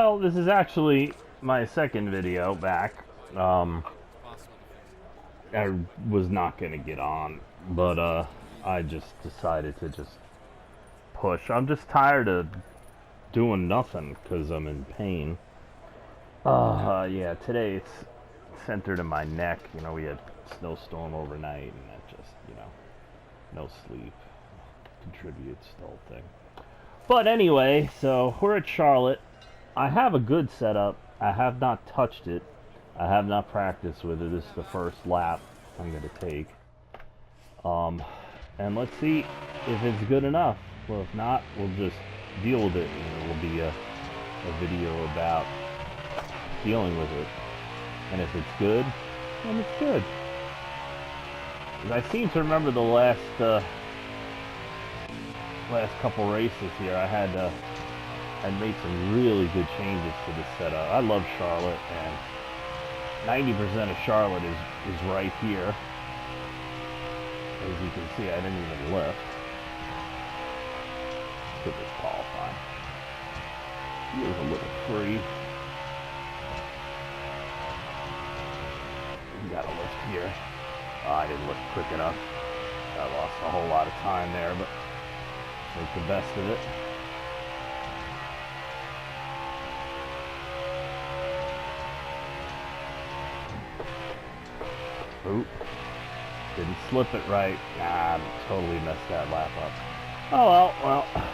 Well, this is actually my second video back. I was not going to get on, but I just decided to just push. I'm just tired of doing nothing because I'm in pain. Yeah, today it's centered in my neck. You know, we had snowstorm overnight, and that just, you know, no sleep contributes to the whole thing. But anyway, so we're at Charlotte. I have a good setup. I have not touched it. I have not practiced with it. This is the first lap I'm going to take. And let's see if it's good enough. Well, if not, we'll just deal with it. And there will be a video about dealing with it. And if it's good, then it's good. I seem to remember the last couple races here, I made some really good changes to this setup. I love Charlotte, and 90% of Charlotte is right here. As you can see, I didn't even lift. Let's get this qualifying. He was a little free. You gotta lift here. Oh, I didn't lift quick enough. I lost a whole lot of time there, but make the best of it. Oop. Didn't slip it right. Nah, I totally messed that lap up. Oh well. Let's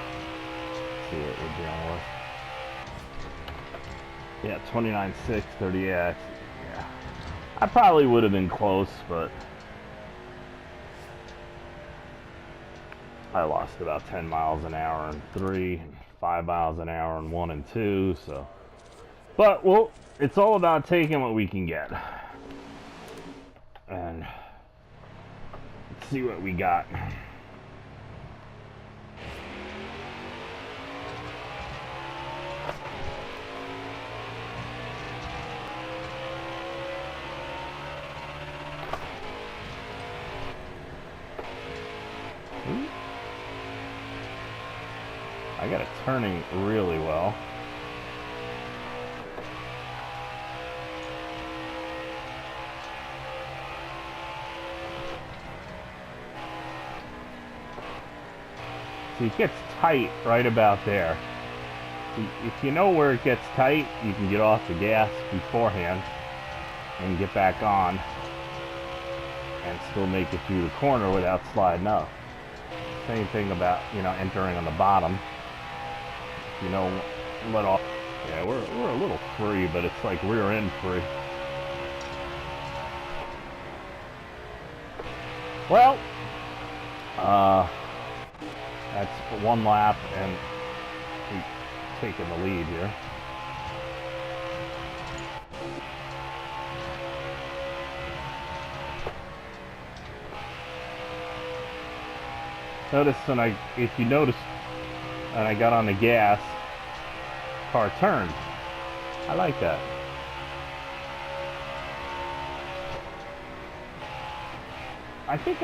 see what we're dealing with. Yeah, 29.6, 30. Yeah. I probably would have been close, but I lost about 10 miles an hour in 3, and 5 miles an hour in 1 and 2, so. But, well, it's all about taking what we can get. And let's see what we got. I got it turning really well. See, it gets tight right about there. If you know where it gets tight, you can get off the gas beforehand and get back on and still make it through the corner without sliding up. Same thing about, you know, entering on the bottom. You know, let off. Yeah, we're a little free, but it's like rear end free. Well, that's one lap, and we've taken the lead here. Notice if you notice, and I got on the gas, car turned. I like that. I think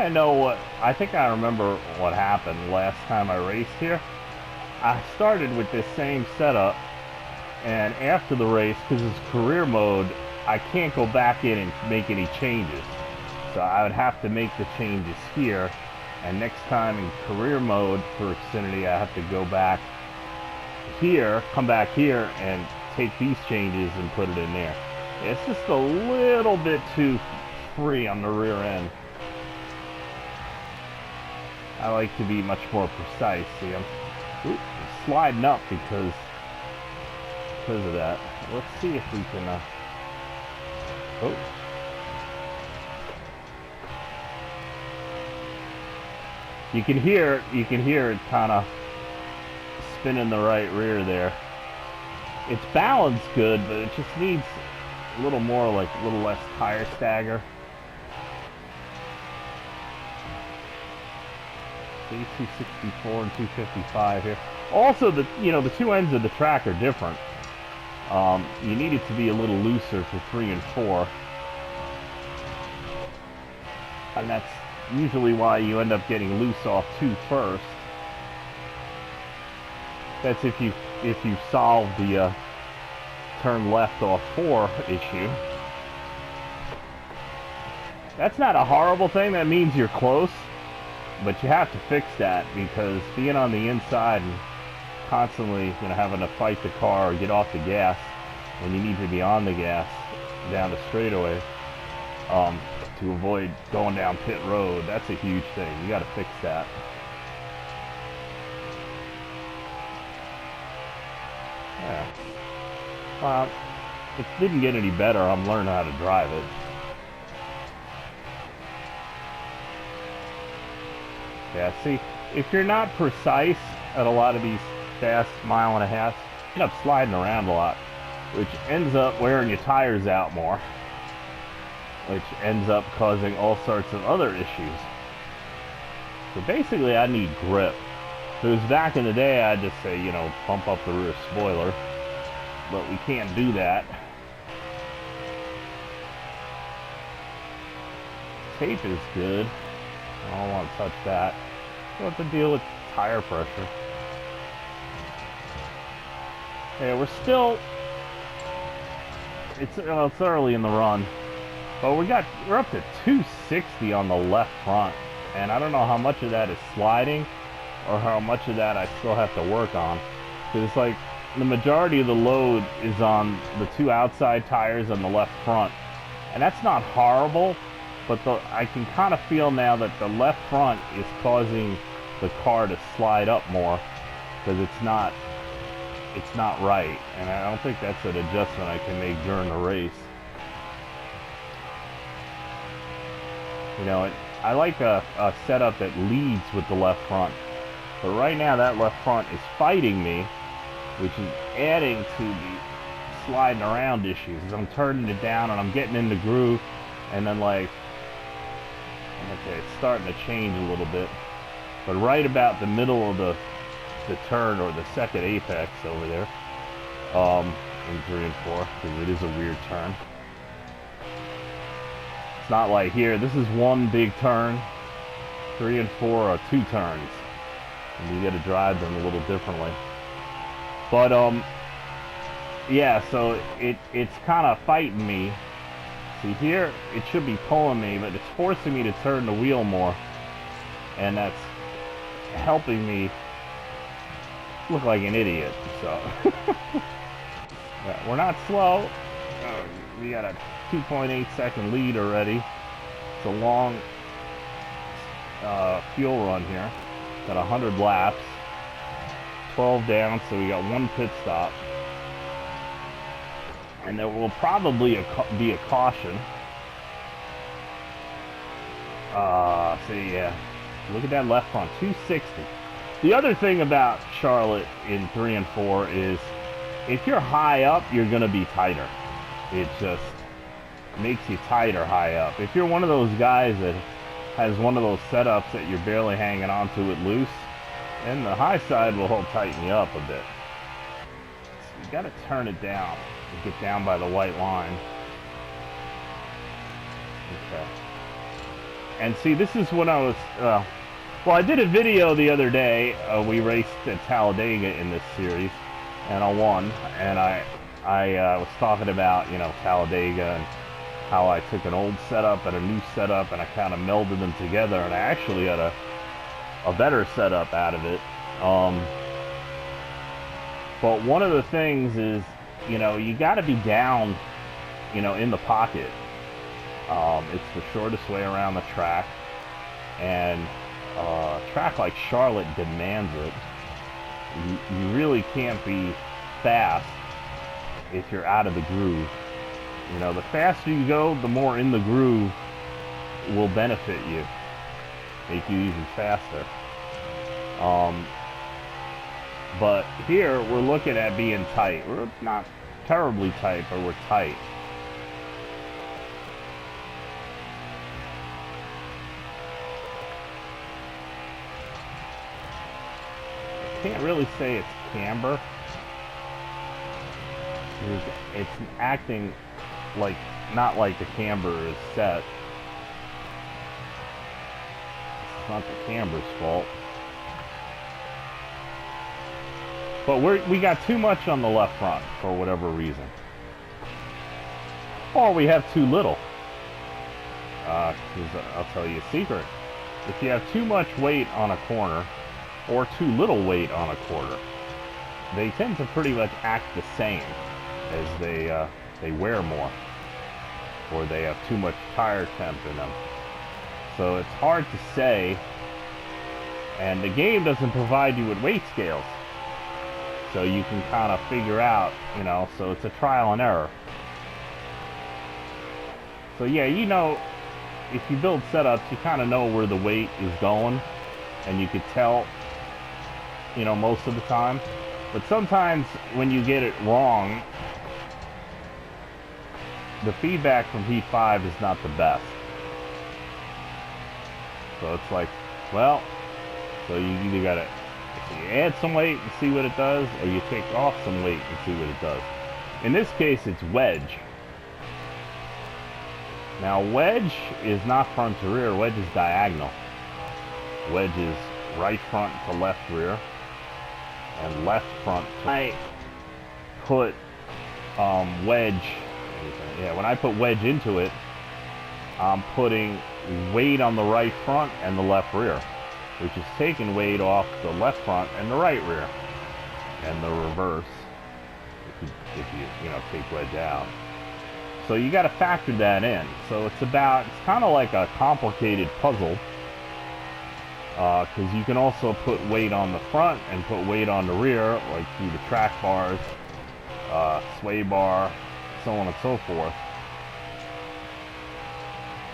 I remember what happened last time I raced here. I started with this same setup, and after the race, because it's career mode, I can't go back in and make any changes. So I would have to make the changes here. And next time in career mode for Xfinity, I have to go back here, come back here, and take these changes and put it in there. It's just a little bit too free on the rear end. I like to be much more precise. See, I'm sliding up because of that. Let's see if we can. Oh. You can hear it kind of spinning the right rear there. It's balanced good, but it just needs a little more, like a little less tire stagger. See, 264 and 255 here. Also, the two ends of the track are different. You need it to be a little looser for 3 and 4, and that's usually why you end up getting loose off 2 first. That's if you solve the turn left off 4 issue. That's not a horrible thing. That means you're close, but you have to fix that, because being on the inside and constantly, you know, having to fight the car or get off the gas when you need to be on the gas down the straightaway, to avoid going down pit road, that's a huge thing. You got to fix that. Yeah. Well, it didn't get any better. I'm learning how to drive it. Yeah, see, if you're not precise at a lot of these fast mile-and-a-half, you end up sliding around a lot, which ends up wearing your tires out more, which ends up causing all sorts of other issues. So basically, I need grip. If it was back in the day, I'd just say, you know, pump up the rear spoiler, but we can't do that. Tape is good. I don't want to touch that. You have to deal with tire pressure. Yeah, we're still... It's early in the run, but we're up to 260 on the left front, and I don't know how much of that is sliding or how much of that I still have to work on, because it's like the majority of the load is on the 2 outside tires on the left front, and that's not horrible, but I can kind of feel now that the left front is causing the car to slide up more, because it's not right, and I don't think that's an adjustment I can make during the race. You know, I like a setup that leads with the left front, but right now that left front is fighting me, which is adding to the sliding around issues. As I'm turning it down and I'm getting in the groove, and then like, okay, it's starting to change a little bit, but right about the middle of the turn, or the second apex over there, in 3 and 4, because it is a weird turn. It's not like here, this is one big turn. 3 and 4 are 2 turns, and you got to drive them a little differently. But yeah, so it's kind of fighting me. See here, it should be pulling me, but it's forcing me to turn the wheel more, and that's helping me look like an idiot. So yeah, we're not slow. We got a 2.8 second lead already. It's a long fuel run here. Got 100 laps, 12 down, so we got 1 pit stop, and there will probably be a caution. So yeah, look at that left front, 260. The other thing about Charlotte in 3 and 4 is, if you're high up, you're going to be tighter. It just makes you tighter high up. If you're one of those guys that has one of those setups that you're barely hanging onto it loose, then the high side will help tighten you up a bit. So you got to turn it down and get down by the white line. Okay. And see, this is when I was... well, I did a video the other day. We raced at Talladega in this series, and I won. And I was talking about, you know, Talladega and how I took an old setup and a new setup, and I kind of melded them together, and I actually had a better setup out of it. But one of the things is, you know, you got to be down, you know, in the pocket. It's the shortest way around the track, and a track like Charlotte demands it. You really can't be fast if you're out of the groove. You know, the faster you go, the more in the groove will benefit you, make you even faster. But here we're looking at being tight. We're not terribly tight, but we're tight. Can't really say it's camber. It's acting like, not like the camber is set. It's not the camber's fault. But we got too much on the left front for whatever reason. or we have too little. 'Cause I'll tell you a secret. If you have too much weight on a corner, or too little weight on a quarter, they tend to pretty much act the same as they wear more, or they have too much tire temp in them. So it's hard to say, and the game doesn't provide you with weight scales, so you can kind of figure out, you know, so it's a trial and error. So yeah, you know, if you build setups, you kind of know where the weight is going, and you could tell, you know, most of the time. But sometimes when you get it wrong, the feedback from P5 is not the best. So it's like, well, so you either gotta, so you add some weight and see what it does, or you take off some weight and see what it does. In this case, it's wedge. Now, wedge is not front to rear, wedge is diagonal. Wedge is right front to left rear, and left front to... I put wedge, yeah, when I put wedge into it, I'm putting weight on the right front and the left rear, which is taking weight off the left front and the right rear, and the reverse, if you know, take wedge out. So you got to factor that in. So it's kind of like a complicated puzzle, because you can also put weight on the front and put weight on the rear, like through the track bars, sway bar, so on and so forth.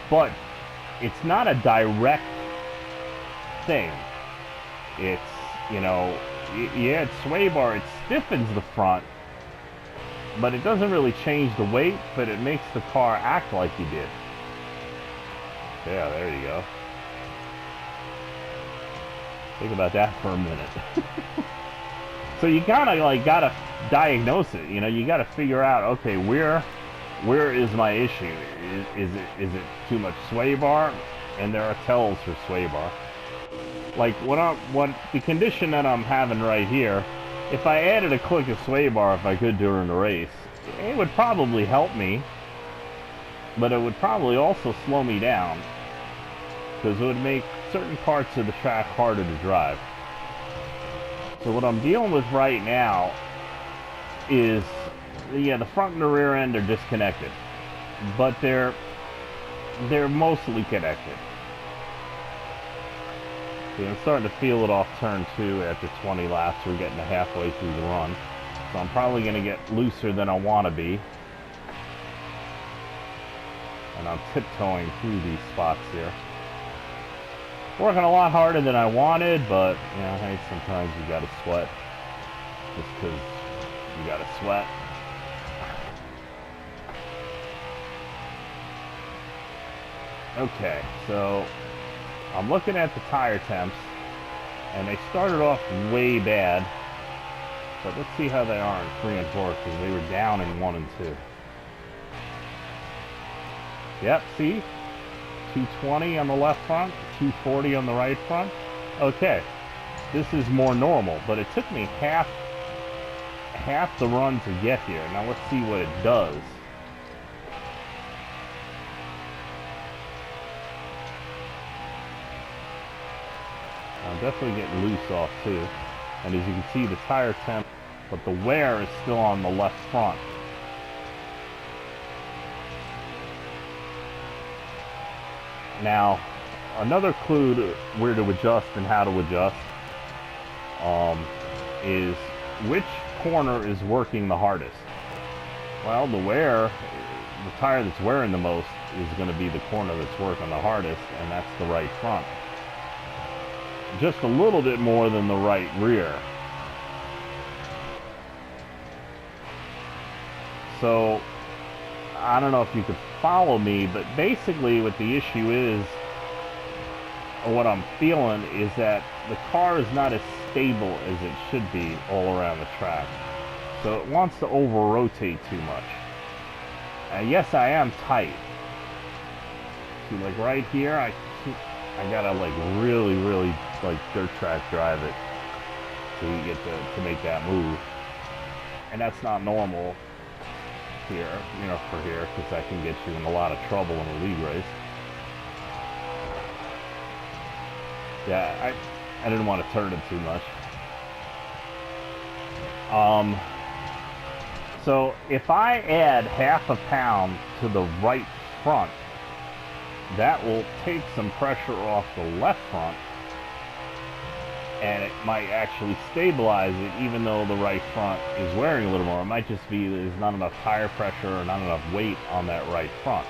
But it's not a direct thing. It's, you know, yeah, it's sway bar, it stiffens the front, but it doesn't really change the weight, but it makes the car act like you did. Yeah, there you go. Think about that for a minute. So you kind of like gotta diagnose it, you know, you gotta figure out, okay, where is my issue? Is it too much sway bar? And there are tells for sway bar. Like what the condition that I'm having right here, if I added a click of sway bar, if I could during the race, it would probably help me, but it would probably also slow me down, because it would make certain parts of the track harder to drive. So what I'm dealing with right now is, yeah, the front and the rear end are disconnected, but they're mostly connected. See, I'm starting to feel it off turn 2 after 20 laps. We're getting to halfway through the run. So I'm probably going to get looser than I want to be. And I'm tiptoeing through these spots here. Working a lot harder than I wanted, but, you know, hey, sometimes you got to sweat. Just because you got to sweat. Okay, so I'm looking at the tire temps, and they started off way bad, but let's see how they are in 3 and 4, because they were down in 1 and 2. Yep, see? 220 on the left front, 240 on the right front. Okay, this is more normal, but it took me half the run to get here. Now let's see what it does. I'm definitely getting loose off too. And as you can see, the tire temp, but the wear is still on the left front. Now, another clue to where to adjust and how to adjust is which corner is working the hardest. Well, the tire that's wearing the most is going to be the corner that's working the hardest, and that's the right front. Just a little bit more than the right rear. So, I don't know if you could follow me, but basically what the issue is, or what I'm feeling, is that the car is not as stable as it should be all around the track. So it wants to over-rotate too much. And yes, I am tight. See, like right here, I gotta like really like dirt track drive it so you get to make that move. And that's not normal. here, you know, for here, because that can get you in a lot of trouble in a league race. Yeah, I didn't want to turn it too much. So if I add half a pound to the right front, that will take some pressure off the left front, and it might actually stabilize it, even though the right front is wearing a little more. It might just be there's not enough tire pressure or not enough weight on that right front.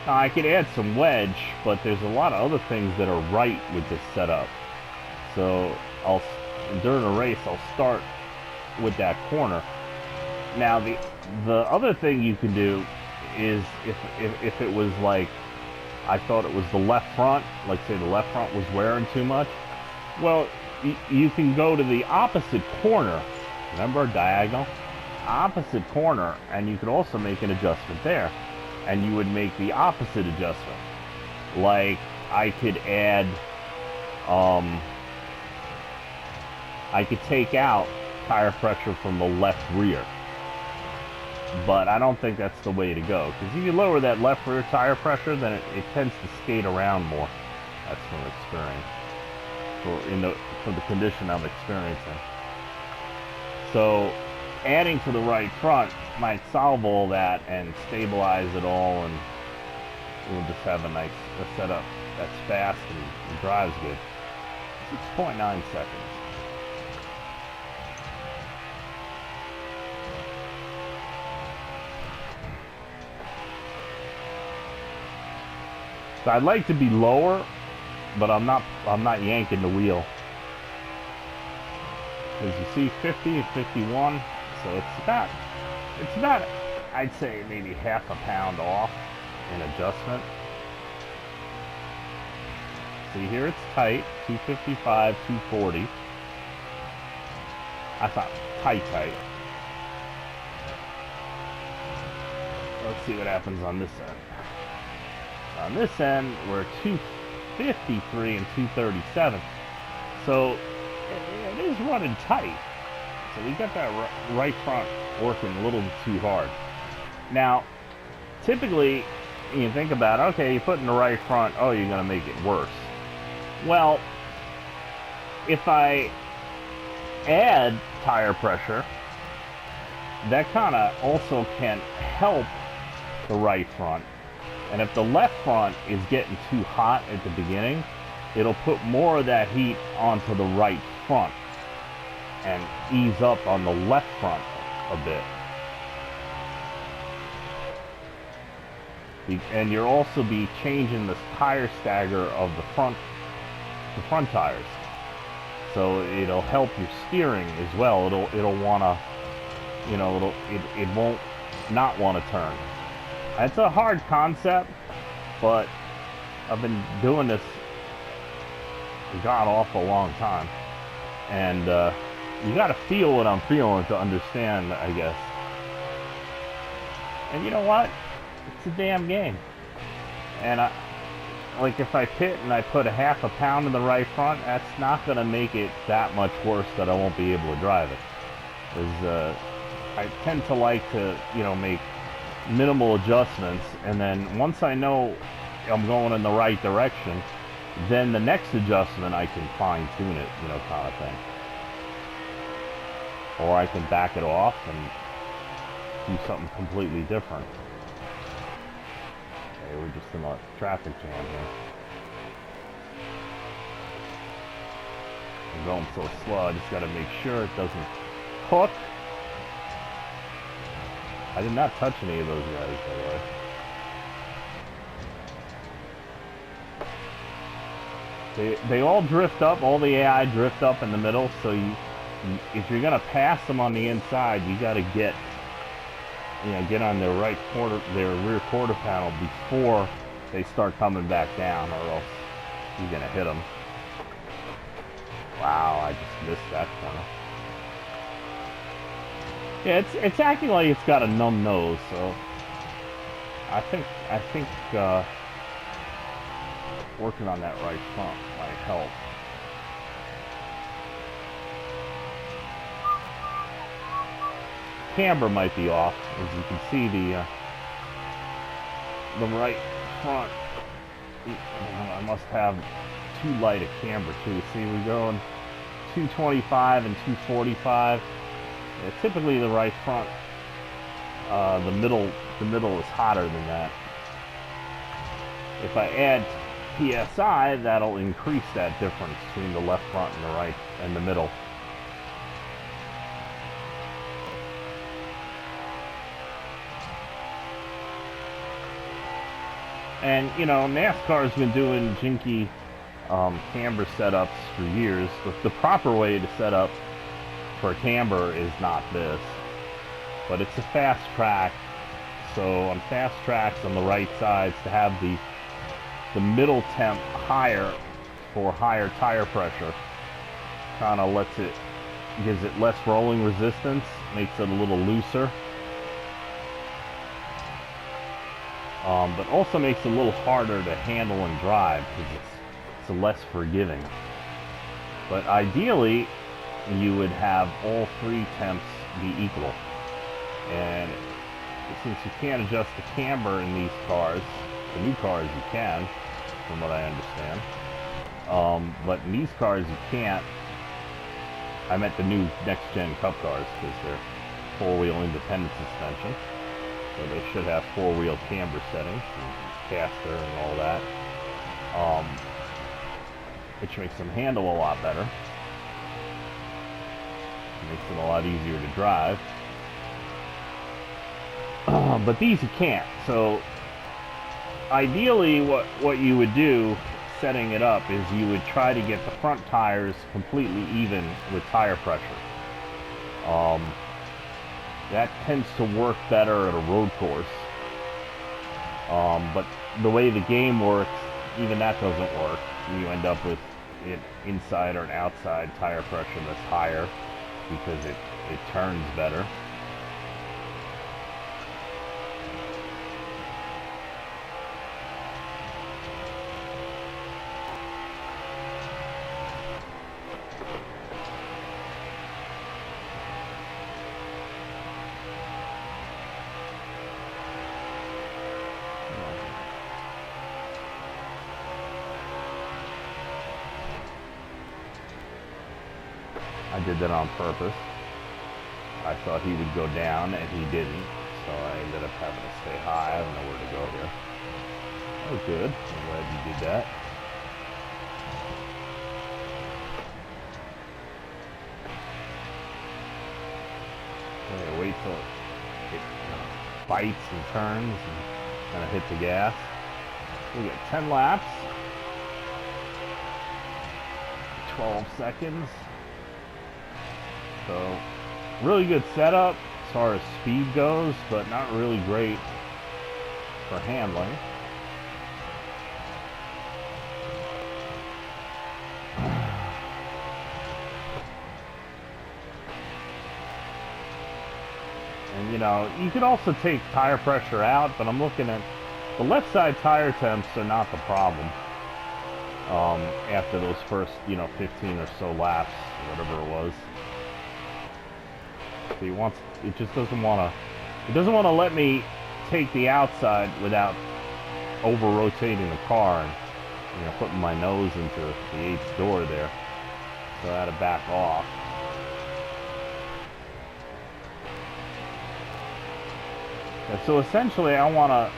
Now I could add some wedge, but there's a lot of other things that are right with this setup. So during a race, I'll start with that corner. Now the other thing you can do is if it was like I thought it was the left front, like say the left front was wearing too much, well, you can go to the opposite corner. Remember, diagonal? Opposite corner, and you could also make an adjustment there. And you would make the opposite adjustment. Like, I could add, I could take out tire pressure from the left rear. But I don't think that's the way to go. Because if you lower that left rear tire pressure, then it tends to skate around more. That's from experience. For the condition I'm experiencing. So adding to the right front might solve all that and stabilize it all, and we'll just have a setup that's fast and drives good. 6.9 seconds. So I'd like to be lower, but I'm not yanking the wheel. As you see, 50 and 51, so it's about I'd say maybe half a pound off in adjustment. See here it's tight, 255, 240. I thought tight. Let's see what happens on this end. On this end, we're 253 and 237. So it is running tight. So we got that right front working a little too hard. Now, typically, you think about, okay, you put in the right front, oh, you're going to make it worse. Well, if I add tire pressure, that kind of also can help the right front. And if the left front is getting too hot at the beginning, it'll put more of that heat onto the right front and ease up on the left front a bit. And you'll also be changing the tire stagger of the front tires. So it'll help your steering as well. It'll wanna, you know, it won't not want to turn. It's a hard concept, but I've been doing this god awful long time, and you got to feel what I'm feeling to understand, I guess. And you know what? It's a damn game. And like if I pit and I put a half a pound in the right front, that's not going to make it that much worse that I won't be able to drive it. Because I tend to like to, you know, make minimal adjustments, and then once I know I'm going in the right direction, then the next adjustment I can fine tune it, you know, kind of thing. Or I can back it off and do something completely different. Okay, we're just in a traffic jam here. I'm going so slow, I just gotta make sure it doesn't hook. I did not touch any of those guys, by the way. They all drift up, all the AI drift up in the middle, so if you're gonna pass them on the inside, you gotta get on their right quarter, their rear quarter panel before they start coming back down, or else you're gonna hit them. Wow, I just missed that corner. Yeah, it's acting like it's got a numb nose, so I think working on that right front might help. camber might be off. As you can see, the right front, I must have too light a camber too. See, we're going 225 and 245. Typically the right front, the middle is hotter than that. If I add PSI, that'll increase that difference between the left front and the right and the middle. And you know, NASCAR's been doing jinky camber setups for years. The proper way to set up for a camber is not this, but it's a fast track. So on fast tracks on the right sides, to have the middle temp higher for higher tire pressure, kind of gives it less rolling resistance, makes it a little looser, but also makes it a little harder to handle and drive because it's less forgiving. But ideally, you would have all three temps be equal. And since you can't adjust the camber in these cars, the new cars you can, from what I understand, but in these cars you can't. I meant the new next-gen Cup cars, because they're four-wheel independent suspension, so they should have four-wheel camber settings, and caster and all that, which makes them handle a lot better. Makes it a lot easier to drive. But these you can't. So ideally what you would do setting it up is you would try to get the front tires completely even with tire pressure. That tends to work better at a road course. But the way the game works, even that doesn't work. You end up with an inside or an outside tire pressure that's higher because it turns better. I did that on purpose. I thought he would go down, and he didn't, so I ended up having to stay high. I don't know where to go here. That was good. I'm glad you did that. Wait till it bites and turns and kind of hit the gas. We got 10 laps, 12 seconds. So, really good setup as far as speed goes, but not really great for handling. And you know, you could also take tire pressure out, but I'm looking at the left side tire temps are not the problem. After those first, 15 or so laps, whatever it was. It just doesn't want to let me take the outside without over rotating the car and putting my nose into the 8th door there. So I had to back off. And so essentially I want to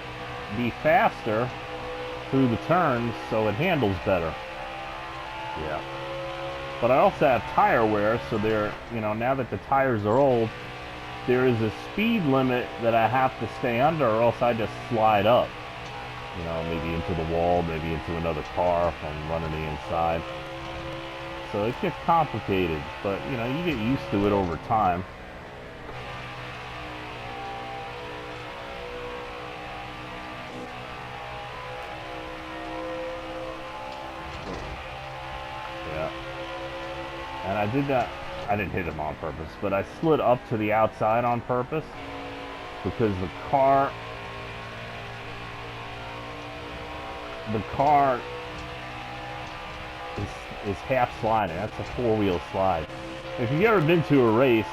be faster through the turns so it handles better. Yeah. But I also have tire wear, so now that the tires are old, there is a speed limit that I have to stay under, or else I just slide up. Maybe into the wall, maybe into another car if I'm running the inside. So it gets complicated, but you get used to it over time. And I did that, I didn't hit him on purpose, but I slid up to the outside on purpose because the car is half sliding. That's a four-wheel slide. If you've ever been to a race,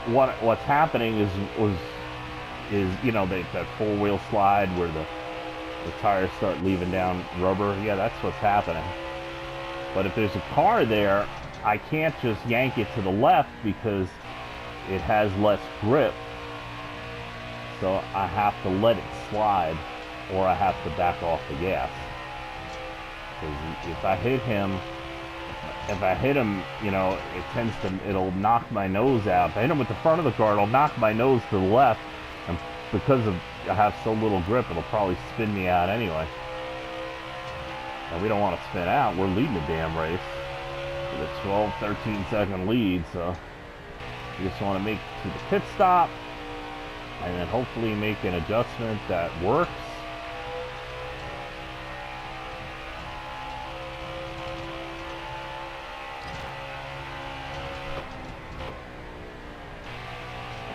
what's happening is you know, that four-wheel slide where the tires start leaving down rubber. Yeah, that's what's happening. But if there's a car there, I can't just yank it to the left because it has less grip. So I have to let it slide, or I have to back off the gas. Because if I hit him, you know, it'll knock my nose out. If I hit him with the front of the car, it'll knock my nose to the left, and because I have so little grip, it'll probably spin me out anyway. And we don't want to spin out. We're leading the damn race with a 12, 13 second lead, so we just want to make it to the pit stop, and then hopefully make an adjustment that works.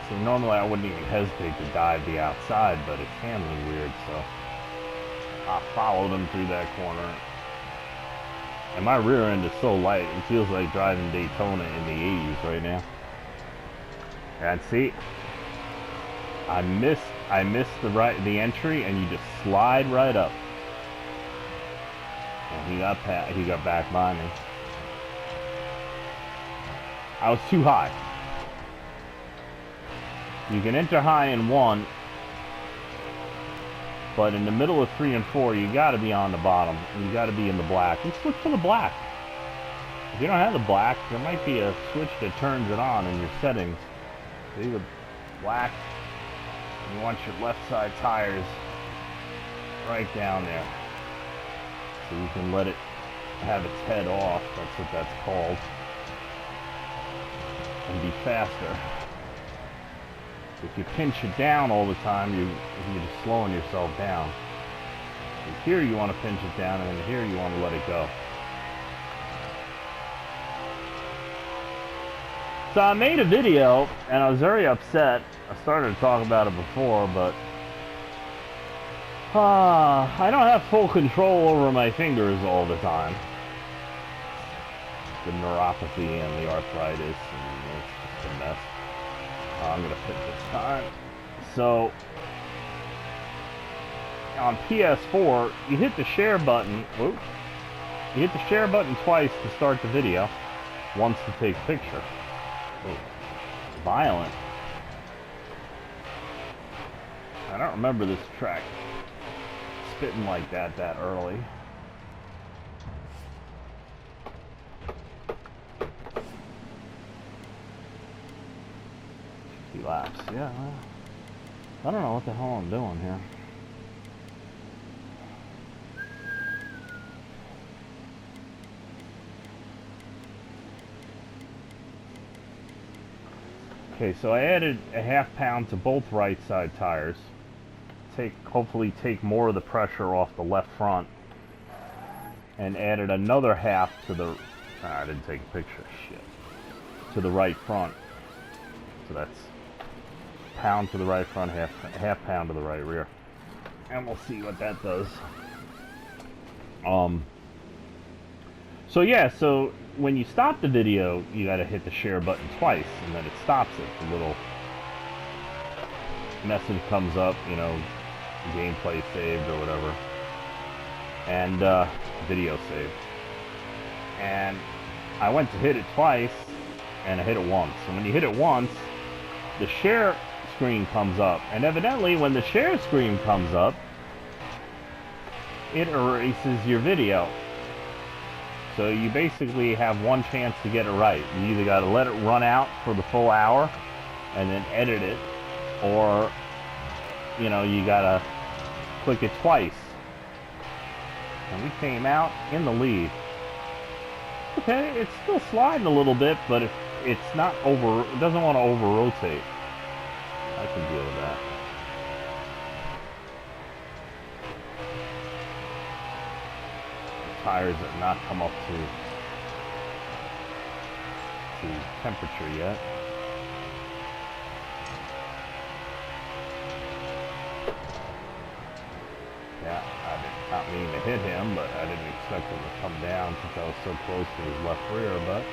So normally I wouldn't even hesitate to dive the outside, but it's handling weird, so I followed him through that corner. And my rear end is so light, it feels like driving Daytona in the 80s right now. And see, I missed the entry, and you just slide right up. And he got back by me. I was too high. You can enter high in 1, but in the middle of 3 and 4, you got to be on the bottom. You got to be in the black. Let's look for the black. If you don't have the black, there might be a switch that turns it on in your settings. See the black. You want your left side tires right down there, so you can let it have its head off. That's what that's called, and be faster. If you pinch it down all the time, you're just slowing yourself down. And here you want to pinch it down, and here you want to let it go. So I made a video, and I was very upset. I started to talk about it before, but I don't have full control over my fingers all the time. The neuropathy and the arthritis, and it's just a mess. I'm going to fit this time. So, on PS4, you hit the share button. Whoop, you hit the share button twice to start the video. Once to take a picture. Whoa, violent. I don't remember this track spitting like that early. Laps, yeah. I don't know what the hell I'm doing here. Okay, so I added a ½ pound to both right side tires. Hopefully take more of the pressure off the left front. And added another half to the... I didn't take a picture, shit. To the right front. So that's pound to the right front, half pound to the right rear, and we'll see what that does. So yeah, so when you stop the video, you got to hit the share button twice, and then it stops it. The little message comes up, you know, gameplay saved or whatever, and video saved. And I went to hit it twice, and I hit it once. And when you hit it once, the share screen comes up, and evidently when the share screen comes up, it erases your video. So you basically have one chance to get it right. You either got to let it run out for the full hour and then edit it, or you know, you got to click it twice. And we came out in the lead. Okay, it's still sliding a little bit, but it's not over, it doesn't want to over rotate. I can deal with that. The tires have not come up to temperature yet. Yeah, I did not mean to hit him, but I didn't expect him to come down since I was so close to his left rear, but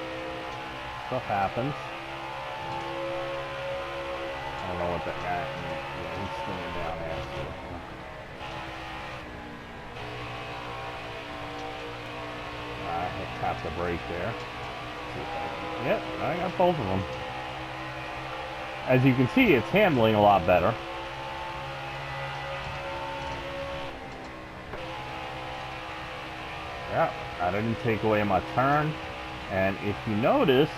stuff happens. I don't know what that guy, yeah, he's slowing down after. Alright, tap the brake there. See if I can, yep, I got both of them. As you can see, it's handling a lot better. Yeah, I didn't take away my turn. And if you notice,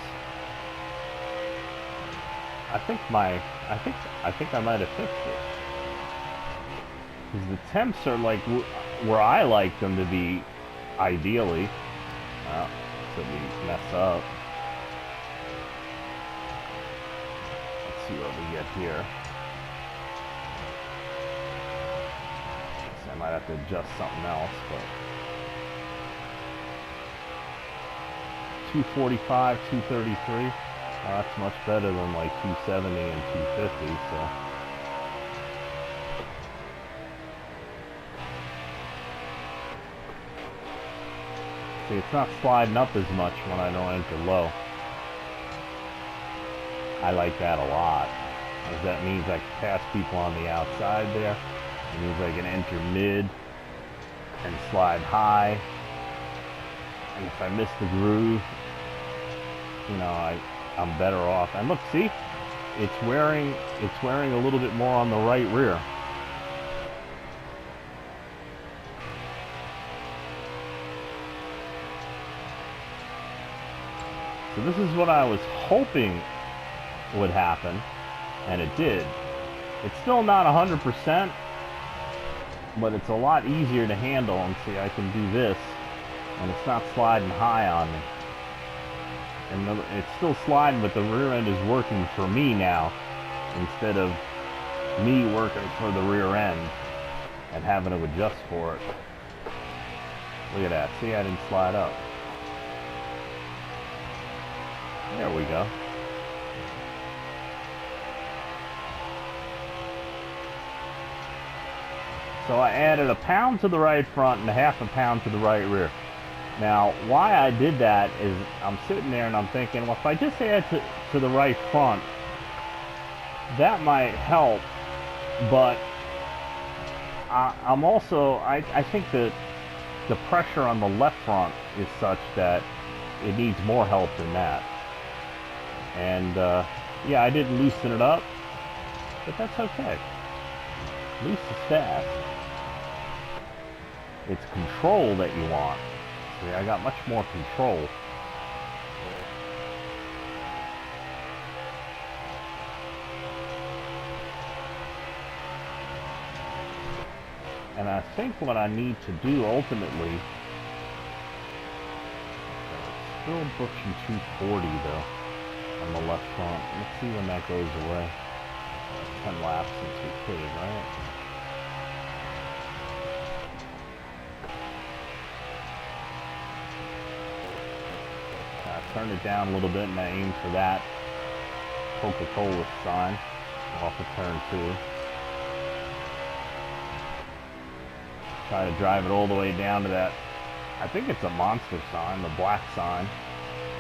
I think I might have fixed it. Because the temps are like where I like them to be, ideally. Well, so we mess up. Let's see what we get here. So I might have to adjust something else, but 245, 233. That's much better than like 270 and 250, so. See, it's not sliding up as much when I don't enter low. I like that a lot, because that means I can pass people on the outside there. It means I can enter mid and slide high. And if I miss the groove, you know, I'm better off. And look, see, it's wearing a little bit more on the right rear. So this is what I was hoping would happen, and it did. It's still not 100%, but it's a lot easier to handle. And see, I can do this, and it's not sliding high on me. And it's still sliding, but the rear end is working for me now, instead of me working for the rear end and having to adjust for it. Look at that. See, I didn't slide up. There we go. So I added a pound to the right front and a half a pound to the right rear. Now, why I did that is I'm sitting there and I'm thinking, well, if I just add to the right front, that might help, but I'm also, I think that the pressure on the left front is such that it needs more help than that. And yeah, I didn't loosen it up, but that's okay. Loose is fast. It's control that you want. See, I got much more control. And I think what I need to do ultimately, still pushing 240 though on the left front. Let's see when that goes away. 10 laps since we pitted, right? I turned it down a little bit and I aimed for that Coca-Cola sign off of turn 2. Try to drive it all the way down to that, I think it's a monster sign, the black sign,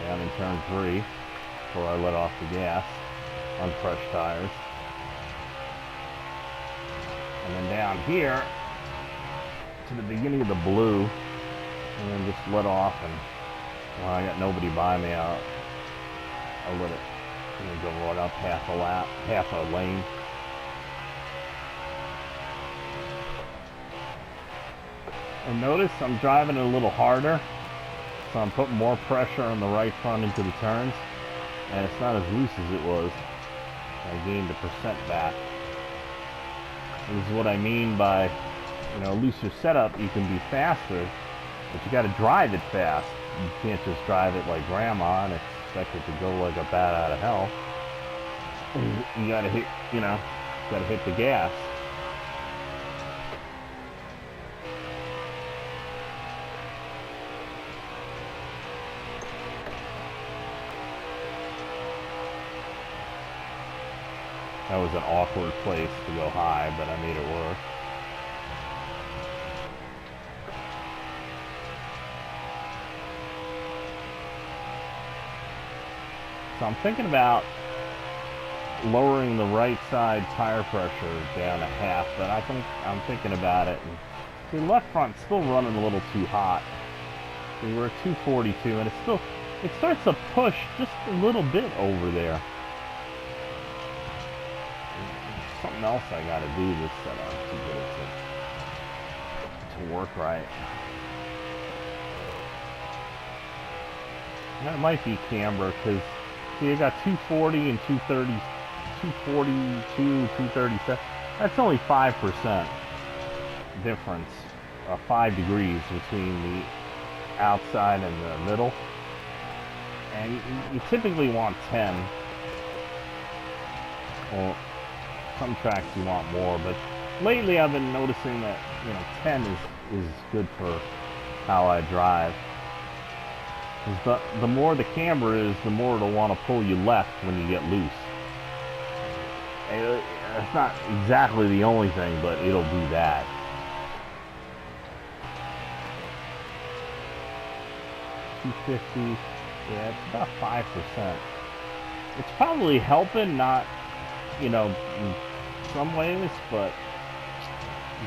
down in turn 3 before I let off the gas on fresh tires. And then down here to the beginning of the blue, and then just let off, and when I got nobody by me, I'll let it, go right up half a lap, half a lane. And notice I'm driving it a little harder, so I'm putting more pressure on the right front into the turns, and it's not as loose as it was. I gained a percent back. This is what I mean by, looser setup. You can be faster, but you got to drive it fast. You can't just drive it like grandma and expect it to go like a bat out of hell. You got to hit, got to hit the gas. That was an awkward place to go high, but I made it work. So I'm thinking about lowering the right side tire pressure down a half, but I'm thinking about it. And the left front's still running a little too hot. We were at 242, and it starts to push just a little bit over there. Something else I got to do this setup to get it to work right. That might be camber, because see, I got 240 and 230, 242, 237. That's only 5% difference, 5 degrees between the outside and the middle. And you typically want 10. Well, some tracks you want more, but lately I've been noticing that 10 is good for how I drive. The more the camber is, the more it'll want to pull you left when you get loose. It's not exactly the only thing, but it'll do that. $250, yeah, it's about 5%. It's probably helping, not, in some ways, but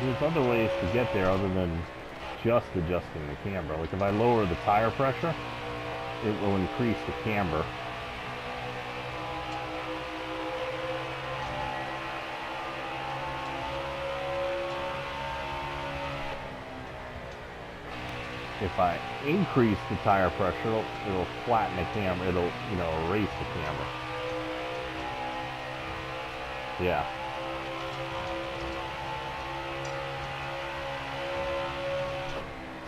there's other ways to get there other than just adjusting the camber. Like if I lower the tire pressure, it will increase the camber. If I increase the tire pressure, it'll flatten the camber. It'll, erase the camber. Yeah.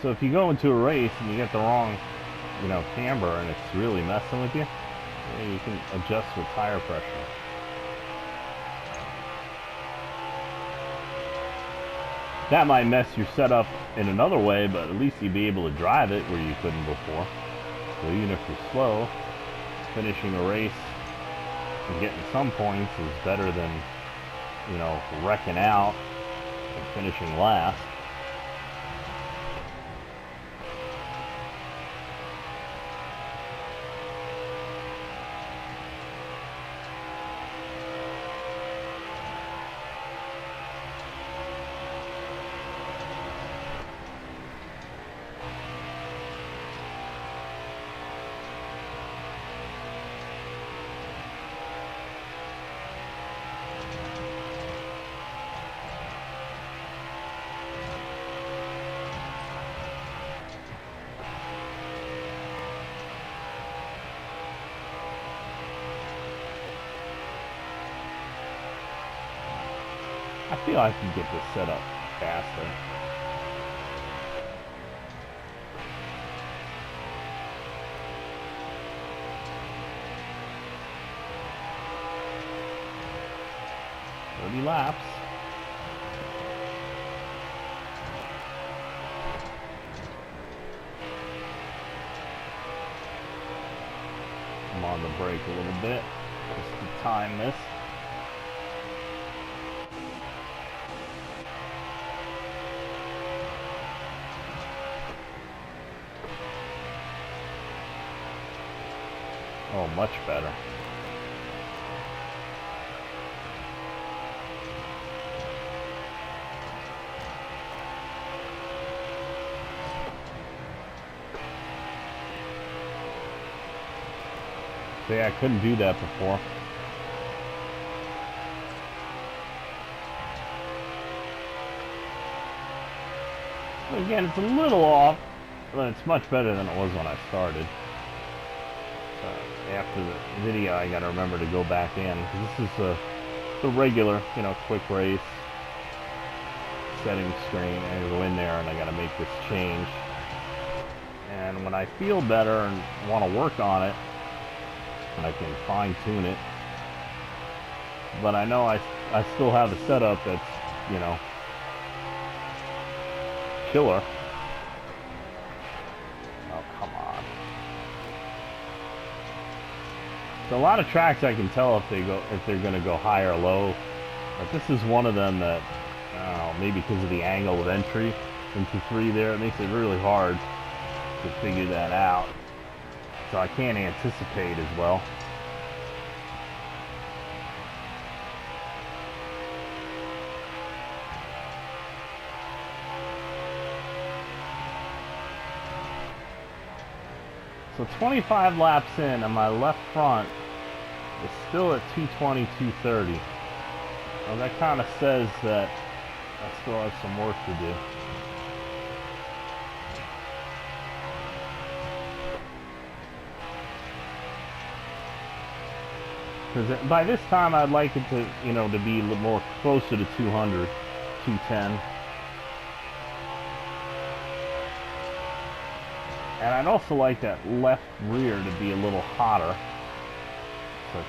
So if you go into a race and you get the wrong, camber and it's really messing with you, you can adjust with tire pressure. That might mess your setup in another way, but at least you'd be able to drive it where you couldn't before. So even if you're slow, finishing a race and getting some points is better than, wrecking out and finishing last. I feel I can get this set up faster. Laps. I'm on the brake a little bit just to time this. Oh, much better. See, I couldn't do that before. Again, it's a little off, but it's much better than it was when I started. After the video, I gotta remember to go back in, because this is the regular, quick race setting screen, and I go in there and I gotta make this change. And when I feel better and want to work on it, I can fine tune it. But I know I still have a setup that's, killer. Oh, come on. So a lot of tracks I can tell if they're going to go high or low. But this is one of them that, maybe because of the angle of entry into 3 there, it makes it really hard to figure that out. So I can't anticipate as well. So 25 laps in, and my left front is still at 220, 230. Well, that kind of says that I still have some work to do. Because by this time, I'd like it to, you know, to be a little more closer to 200, 210. And I'd also like that left rear to be a little hotter. So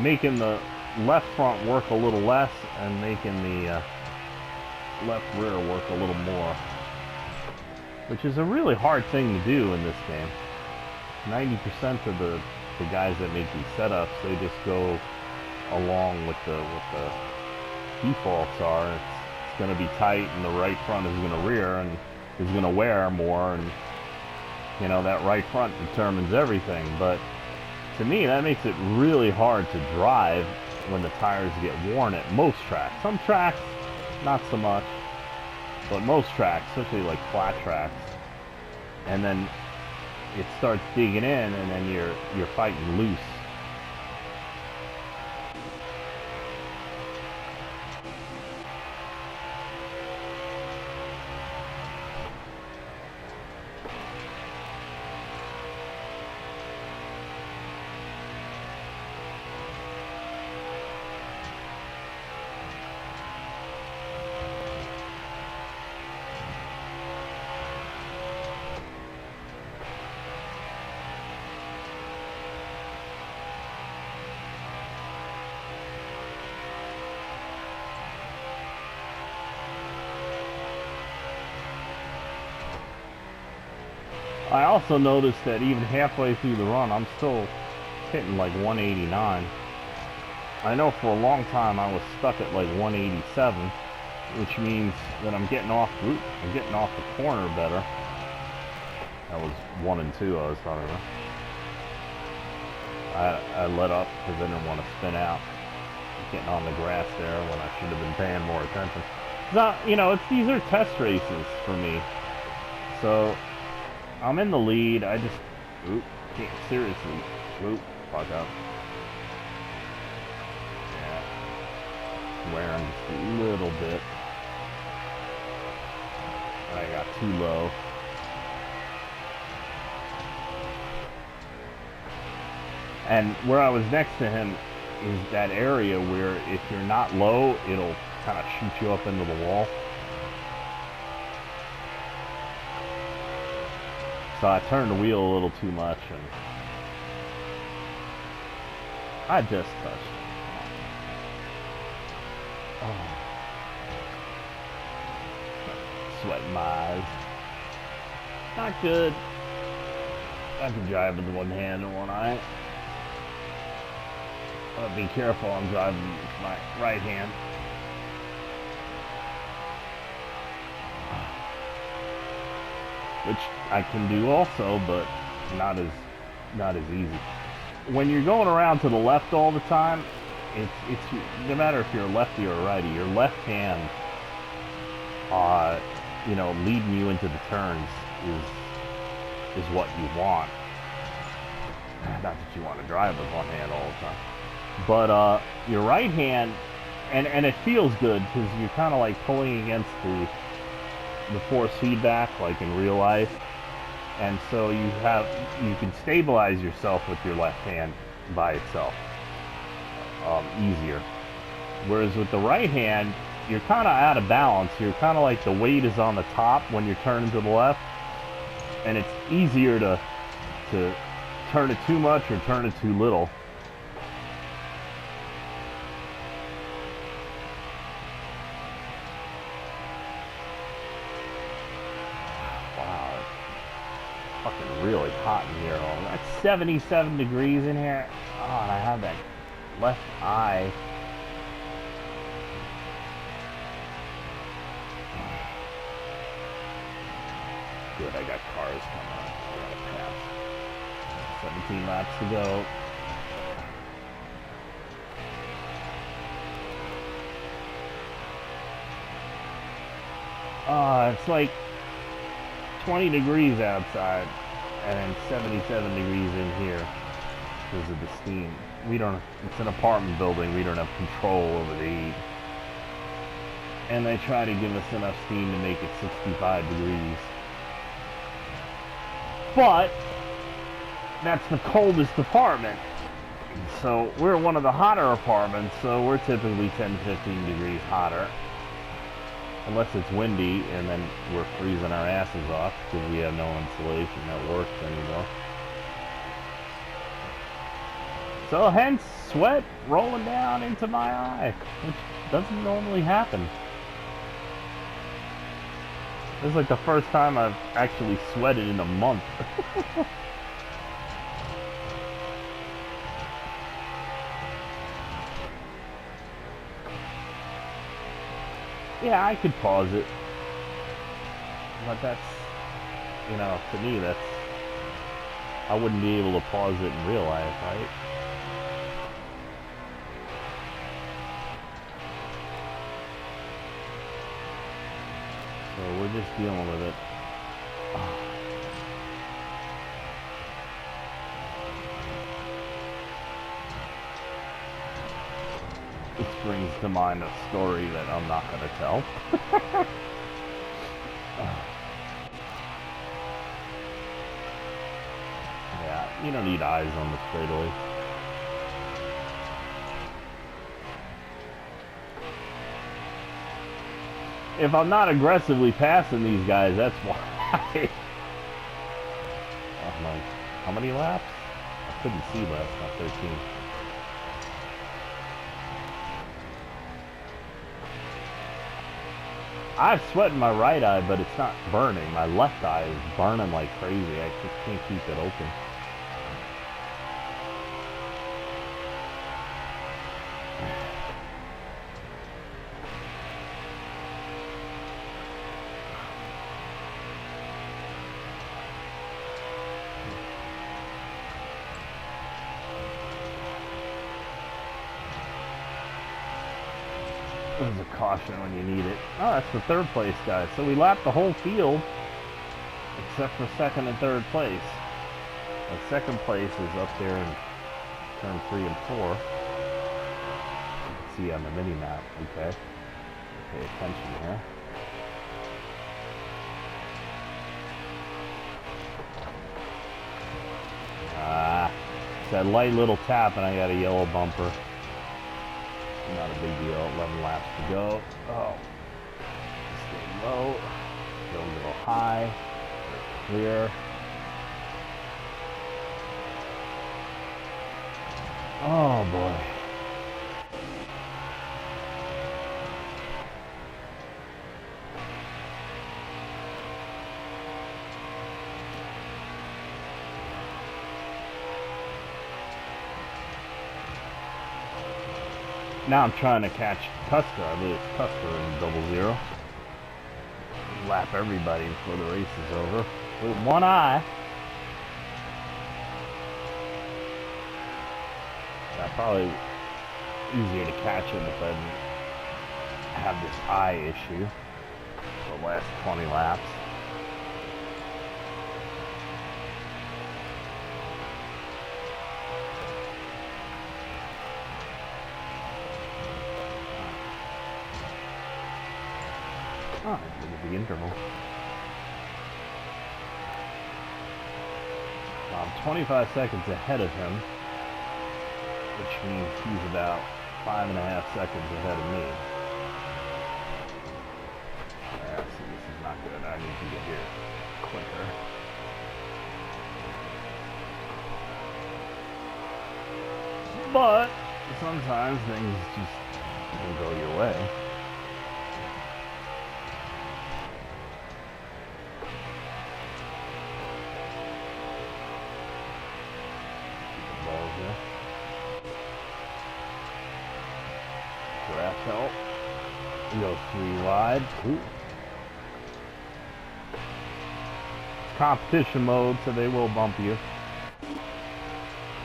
making the left front work a little less and making the left rear work a little more. Which is a really hard thing to do in this game. 90% of the guys that make these setups, they just go along with the defaults are. It's going to be tight, and the right front is going to rear, and is going to wear more, and you know that right front determines everything. But to me, that makes it really hard to drive when the tires get worn at most tracks. Some tracks, not so much, but most tracks, especially like flat tracks, and then it starts digging in, and then you're fighting loose. I also noticed that even halfway through the run, I'm still hitting like 189. I know for a long time I was stuck at like 187, which means that I'm getting off route. I'm getting off the corner better. That was 1 and 2 I was talking about. I let up because I didn't want to spin out. Getting on the grass there when I should have been paying more attention. Now, you know, these are test races for me. So I'm in the lead. I just, can't seriously, fuck up. Yeah, wearing just a little bit. I got too low. And where I was next to him is that area where if you're not low, it'll kind of shoot you up into the wall. So I turned the wheel a little too much, and I just touched. Oh. Sweating my eyes. Not good. I can drive with one hand and one eye. But be careful, I'm driving with my right hand. Which I can do also, but not as easy. When you're going around to the left all the time, it's no matter if you're a lefty or a righty, your left hand, you know, leading you into the turns is what you want. Not that you want to drive with one hand all the time, but your right hand, and it feels good because you're kind of like pulling against the force feedback like in real life, and so you can stabilize yourself with your left hand by itself easier, whereas with the right hand you're kind of out of balance. You're kind of like the weight is on the top when you're turning to the left, and it's easier to turn it too much or turn it too little. Fucking really hot in here. Oh, that's 77 degrees in here. Oh, and I have that left eye. Good, I got cars coming up. I gotta pass. 17 laps to go. It's like 20 degrees outside and 77 degrees in here because of the steam. We don't, it's an apartment building, we don't have control over the heat. And they try to give us enough steam to make it 65 degrees. But that's the coldest apartment. So we're one of the hotter apartments, so we're typically 10-15 degrees hotter. Unless it's windy, and then we're freezing our asses off because we have no insulation that works anymore. So hence sweat rolling down into my eye, which doesn't normally happen. This is like the first time I've actually sweated in a month. Yeah, I could pause it. But that's, you know, to me that's, I wouldn't be able to pause it in real life, right? So we're just dealing with it. This brings to mind a story that I'm not going to tell. Yeah, you don't need eyes on the straightaway. If I'm not aggressively passing these guys, that's why. Oh my, how many laps? I couldn't see last time, 13. I have sweat in my right eye, but it's not burning. My left eye is burning like crazy. I just can't keep it open. There's a caution when you need it. Oh, that's the third place, guys. So we lapped the whole field except for second and third place. And second place is up there in turn 3 and 4. You can see on the mini map. Okay. Pay attention here. It's that light little tap and I got a yellow bumper. Not a big deal. 11 laps to go. Oh. Stay low. Go a little high. Clear. Oh boy. Now I'm trying to catch Custer. I believe it's Custer in 00. Lap everybody before the race is over. With one eye. That's probably easier to catch him if I didn't have this eye issue for the last 20 laps. Oh, look at the interval. Well, I'm 25 seconds ahead of him, which means he's about 5.5 seconds ahead of me. Yeah, see, this is not good. I need to get here quicker. But sometimes things just don't go your way. Help. Go 3 wide. Ooh. It's competition mode, so they will bump you.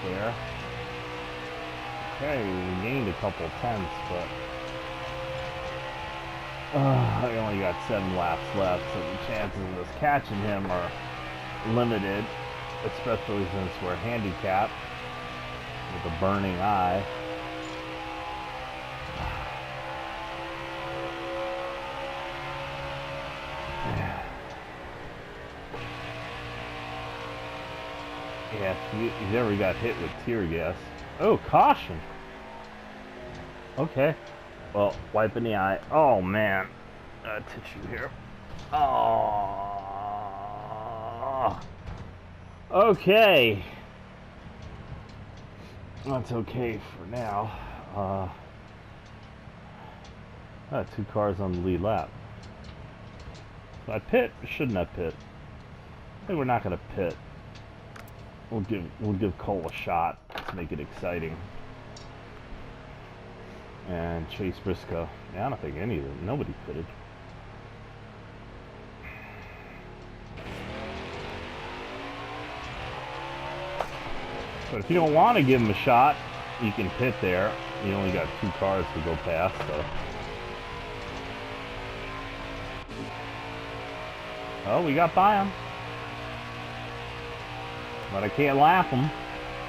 There. Okay, we gained a couple tenths, but I only got 7 laps left, so the chances of us catching him are limited, especially since we're handicapped with a burning eye. Yeah, he's ever got hit with tear gas. Oh, caution! Okay. Well, wiping the eye. Oh, man. Tissue here. Oh. Okay. That's okay for now. I had 2 cars on the lead lap. So I pit? Or shouldn't I pit? I think we're not gonna pit. We'll give Cole a shot. Let's make it exciting. And Chase Briscoe. Yeah, I don't think any of them. Nobody pitted. But if you don't want to give him a shot, you can pit there. You only got 2 cars to go past, so. Oh, we got by him. But I can't lap him.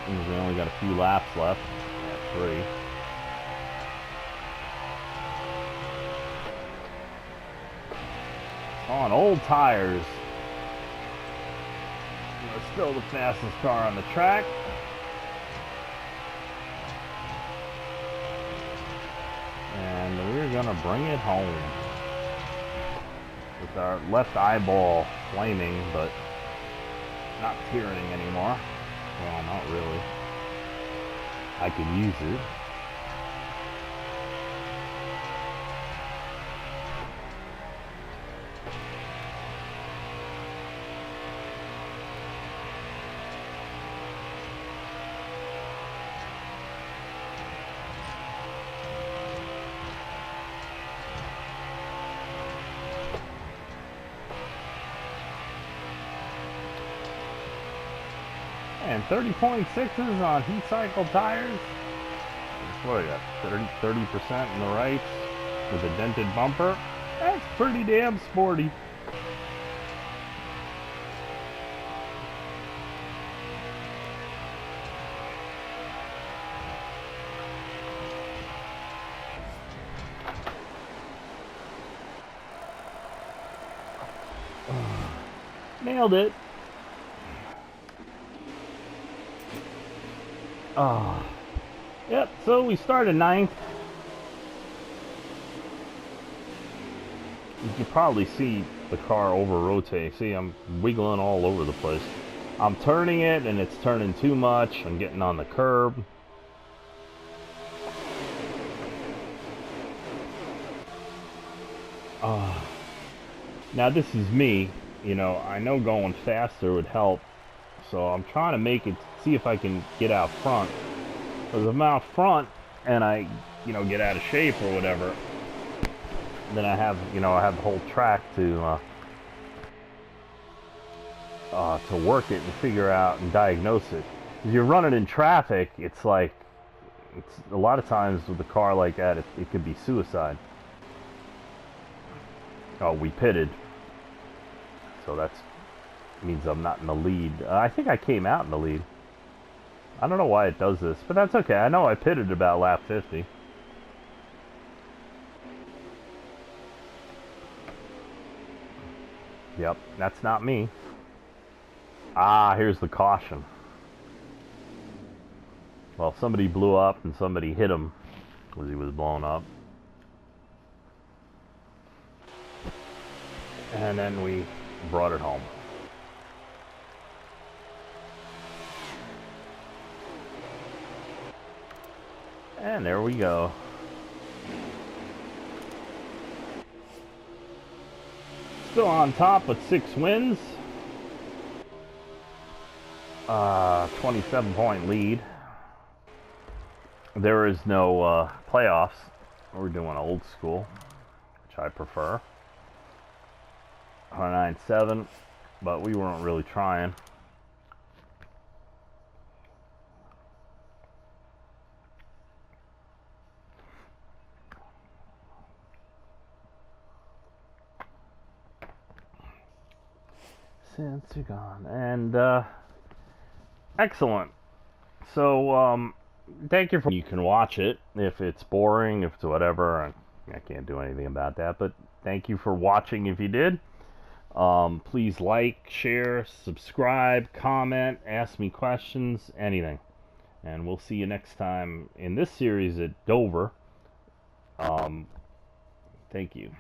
We only got a few laps left. Yeah, 3. On old tires. We're still the fastest car on the track. And we're gonna bring it home. With our left eyeball flaming, but not tearing anymore. Well, not really. I could use it. And 30.6s on heat cycle tires. What do I got? 30% in the rights with a dented bumper. That's pretty damn sporty. Nailed it. Oh. Yep, so we started 9th. You can probably see the car over-rotate. See, I'm wiggling all over the place. I'm turning it, and it's turning too much. I'm getting on the curb. Now, this is me. You know, I know going faster would help. So I'm trying to make it, see if I can get out front. Because if I'm out front and I, you know, get out of shape or whatever, then I have, you know, I have the whole track to work it and figure out and diagnose it. If you're running in traffic, it's like, it's a lot of times with a car like that, it could be suicide. Oh, we pitted. So that's means I'm not in the lead. I think I came out in the lead. I don't know why it does this, but that's okay. I know I pitted about lap 50. Yep, that's not me. Ah, here's the caution. Well, somebody blew up and somebody hit him because he was blown up. And then we brought it home. And there we go. Still on top with 6 wins. 27-point lead. There is no playoffs. We're doing old school, which I prefer. 109.7, but we weren't really trying. since you're gone. And, excellent. So, thank you for... You can watch it if it's boring, if it's whatever. I can't do anything about that, but thank you for watching if you did. Please like, share, subscribe, comment, ask me questions, anything. And we'll see you next time in this series at Dover. Thank you.